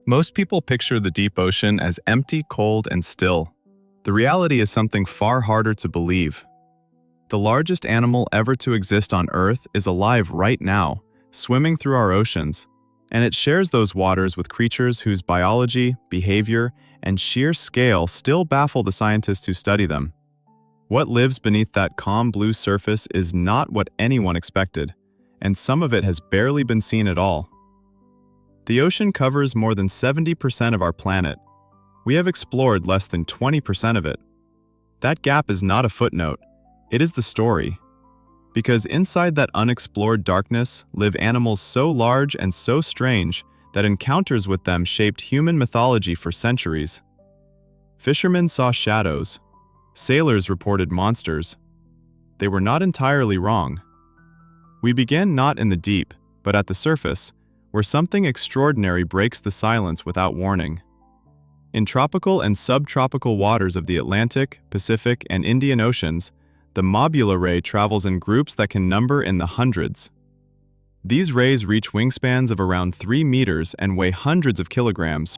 Most people picture the deep ocean as empty, cold, and still. The reality is something far harder to believe. The largest animal ever to exist on Earth is alive right now, swimming through our oceans, and it shares those waters with creatures whose biology, behavior, and sheer scale still baffle the scientists who study them. What lives beneath that calm blue surface is not what anyone expected, and some of it has barely been seen at all. The ocean covers more than 70% of our planet. We have explored less than 20% of it. That gap is not a footnote, it is the story. Because inside that unexplored darkness live animals so large and so strange that encounters with them shaped human mythology for centuries. Fishermen saw shadows. Sailors reported monsters. They were not entirely wrong. We begin not in the deep, but at the surface, where something extraordinary breaks the silence without warning. In tropical and subtropical waters of the Atlantic, Pacific, and Indian Oceans, the mobula ray travels in groups that can number in the hundreds. These rays reach wingspans of around 3 meters and weigh hundreds of kilograms.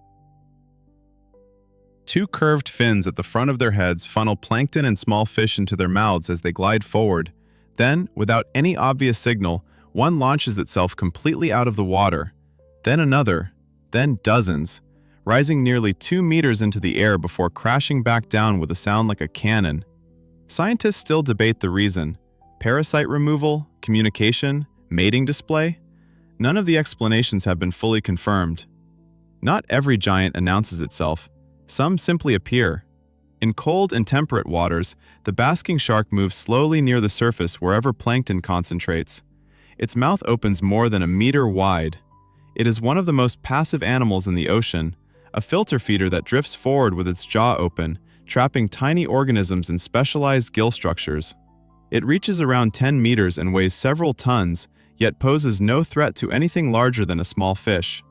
Two curved fins at the front of their heads funnel plankton and small fish into their mouths as they glide forward. Then, without any obvious signal, one launches itself completely out of the water. Then another, then dozens, rising nearly 2 meters into the air before crashing back down with a sound like a cannon. Scientists still debate the reason. Parasite removal, communication, mating display? None of the explanations have been fully confirmed. Not every giant announces itself. Some simply appear. In cold and temperate waters, the basking shark moves slowly near the surface wherever plankton concentrates. Its mouth opens more than a meter wide. It is one of the most passive animals in the ocean, a filter feeder that drifts forward with its jaw open, trapping tiny organisms in specialized gill structures. It reaches around 10 meters and weighs several tons, yet poses no threat to anything larger than a small fish.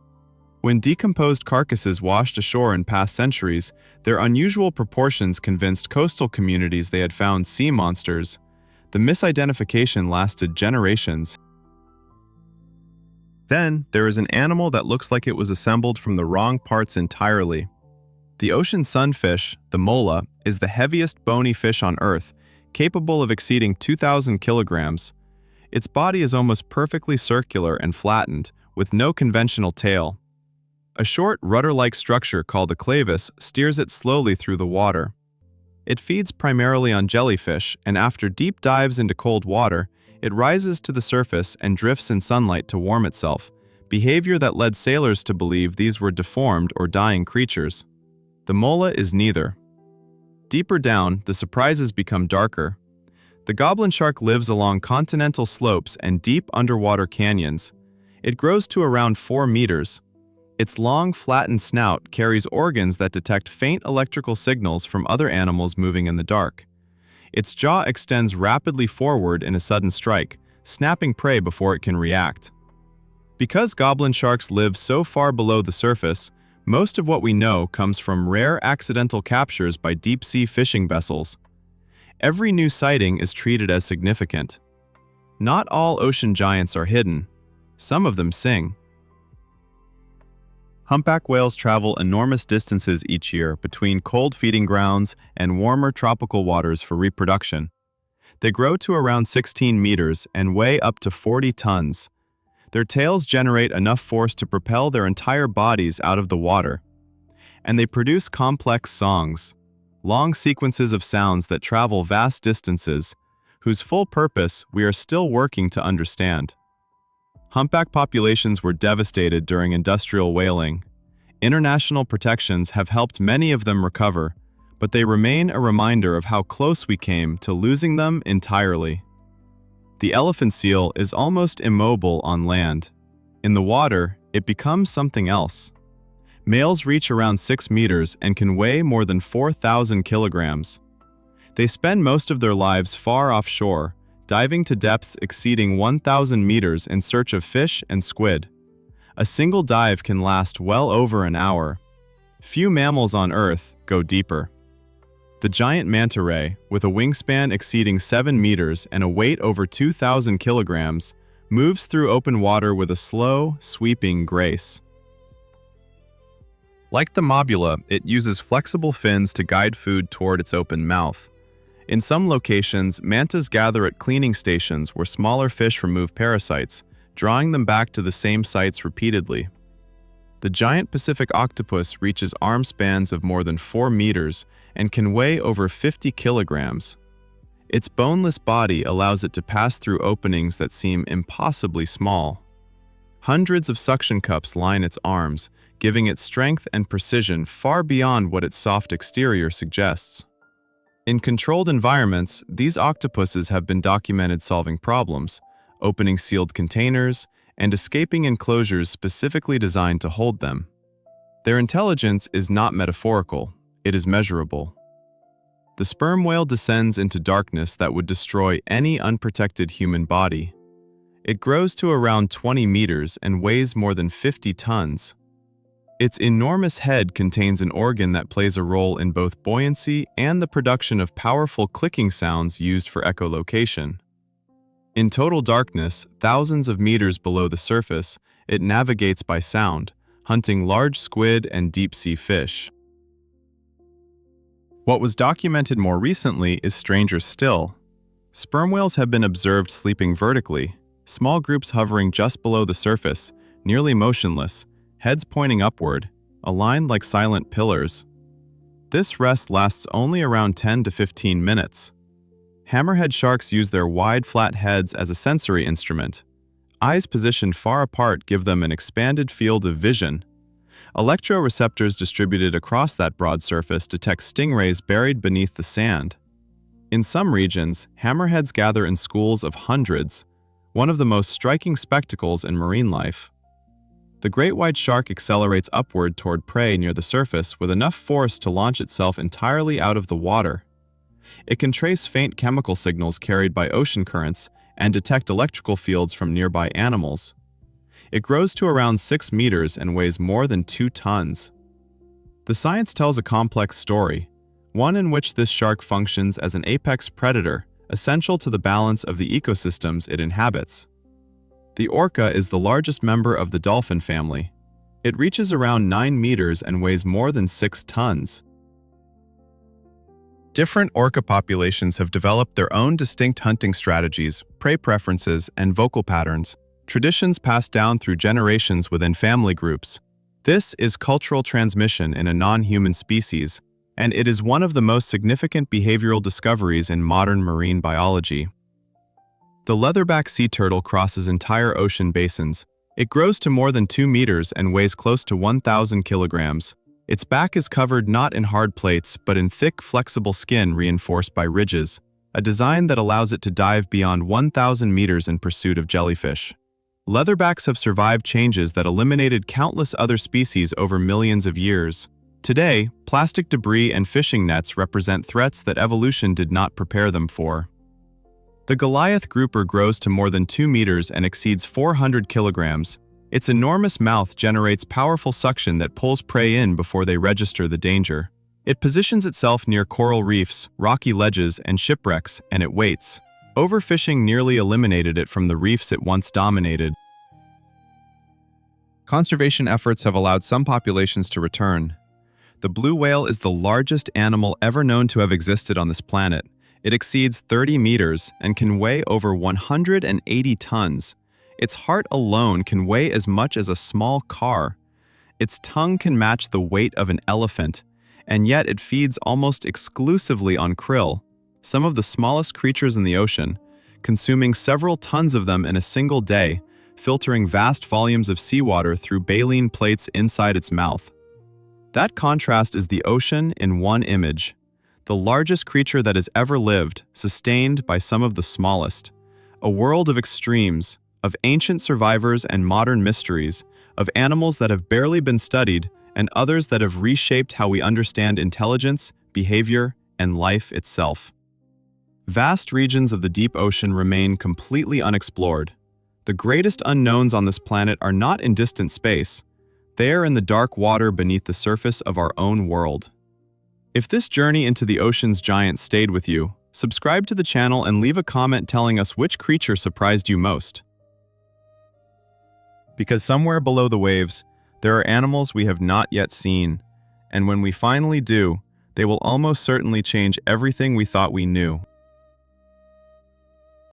When decomposed carcasses washed ashore in past centuries, their unusual proportions convinced coastal communities they had found sea monsters. The misidentification lasted generations. Then, there is an animal that looks like it was assembled from the wrong parts entirely. The ocean sunfish, the mola, is the heaviest bony fish on Earth, capable of exceeding 2,000 kilograms. Its body is almost perfectly circular and flattened, with no conventional tail. A short, rudder-like structure called a clavus steers it slowly through the water. It feeds primarily on jellyfish, and after deep dives into cold water, it rises to the surface and drifts in sunlight to warm itself, behavior that led sailors to believe these were deformed or dying creatures. The mola is neither. Deeper down, the surprises become darker. The goblin shark lives along continental slopes and deep underwater canyons. It grows to around 4 meters. Its long, flattened snout carries organs that detect faint electrical signals from other animals moving in the dark. Its jaw extends rapidly forward in a sudden strike, snapping prey before it can react. Because goblin sharks live so far below the surface, most of what we know comes from rare accidental captures by deep-sea fishing vessels. Every new sighting is treated as significant. Not all ocean giants are hidden. Some of them sing. Humpback whales travel enormous distances each year between cold feeding grounds and warmer tropical waters for reproduction. They grow to around 16 meters and weigh up to 40 tons. Their tails generate enough force to propel their entire bodies out of the water. And they produce complex songs, long sequences of sounds that travel vast distances, whose full purpose we are still working to understand. Humpback populations were devastated during industrial whaling. International protections have helped many of them recover, but they remain a reminder of how close we came to losing them entirely. The elephant seal is almost immobile on land. In the water, it becomes something else. Males reach around 6 meters and can weigh more than 4,000 kilograms. They spend most of their lives far offshore, diving to depths exceeding 1,000 meters in search of fish and squid. A single dive can last well over an hour. Few mammals on Earth go deeper. The giant manta ray, with a wingspan exceeding 7 meters and a weight over 2,000 kilograms, moves through open water with a slow, sweeping grace. Like the mobula, it uses flexible fins to guide food toward its open mouth. In some locations, mantas gather at cleaning stations where smaller fish remove parasites, drawing them back to the same sites repeatedly. The giant Pacific octopus reaches arm spans of more than 4 meters and can weigh over 50 kilograms. Its boneless body allows it to pass through openings that seem impossibly small. Hundreds of suction cups line its arms, giving it strength and precision far beyond what its soft exterior suggests. In controlled environments, these octopuses have been documented solving problems, opening sealed containers, and escaping enclosures specifically designed to hold them. Their intelligence is not metaphorical, it is measurable. The sperm whale descends into darkness that would destroy any unprotected human body. It grows to around 20 meters and weighs more than 50 tons. Its enormous head contains an organ that plays a role in both buoyancy and the production of powerful clicking sounds used for echolocation. In total darkness, thousands of meters below the surface, it navigates by sound, hunting large squid and deep-sea fish. What was documented more recently is stranger still. Sperm whales have been observed sleeping vertically, small groups hovering just below the surface, nearly motionless, heads pointing upward, aligned like silent pillars. This rest lasts only around 10 to 15 minutes. Hammerhead sharks use their wide, flat heads as a sensory instrument. Eyes positioned far apart give them an expanded field of vision. Electroreceptors distributed across that broad surface detect stingrays buried beneath the sand. In some regions, hammerheads gather in schools of hundreds, one of the most striking spectacles in marine life. The great white shark accelerates upward toward prey near the surface with enough force to launch itself entirely out of the water. It can trace faint chemical signals carried by ocean currents and detect electrical fields from nearby animals. It grows to around 6 meters and weighs more than 2 tons. The science tells a complex story, one in which this shark functions as an apex predator, essential to the balance of the ecosystems it inhabits. The orca is the largest member of the dolphin family. It reaches around 9 meters and weighs more than 6 tons. Different orca populations have developed their own distinct hunting strategies, prey preferences, and vocal patterns, traditions passed down through generations within family groups. This is cultural transmission in a non-human species, and it is one of the most significant behavioral discoveries in modern marine biology. The leatherback sea turtle crosses entire ocean basins. It grows to more than 2 meters and weighs close to 1,000 kilograms. Its back is covered not in hard plates, but in thick, flexible skin reinforced by ridges, a design that allows it to dive beyond 1,000 meters in pursuit of jellyfish. Leatherbacks have survived changes that eliminated countless other species over millions of years. Today, plastic debris and fishing nets represent threats that evolution did not prepare them for. The Goliath grouper grows to more than 2 meters and exceeds 400 kilograms. Its enormous mouth generates powerful suction that pulls prey in before they register the danger. It positions itself near coral reefs, rocky ledges, and shipwrecks, and it waits. Overfishing nearly eliminated it from the reefs it once dominated. Conservation efforts have allowed some populations to return. The blue whale is the largest animal ever known to have existed on this planet. It exceeds 30 meters and can weigh over 180 tons. Its heart alone can weigh as much as a small car. Its tongue can match the weight of an elephant, and yet it feeds almost exclusively on krill, some of the smallest creatures in the ocean, consuming several tons of them in a single day, filtering vast volumes of seawater through baleen plates inside its mouth. That contrast is the ocean in one image. The largest creature that has ever lived, sustained by some of the smallest. A world of extremes, of ancient survivors and modern mysteries, of animals that have barely been studied and others that have reshaped how we understand intelligence, behavior, and life itself. Vast regions of the deep ocean remain completely unexplored. The greatest unknowns on this planet are not in distant space. They are in the dark water beneath the surface of our own world. If this journey into the ocean's giants stayed with you, subscribe to the channel and leave a comment telling us which creature surprised you most. Because somewhere below the waves, There are animals we have not yet seen, and when we finally do, they will almost certainly change everything we thought we knew.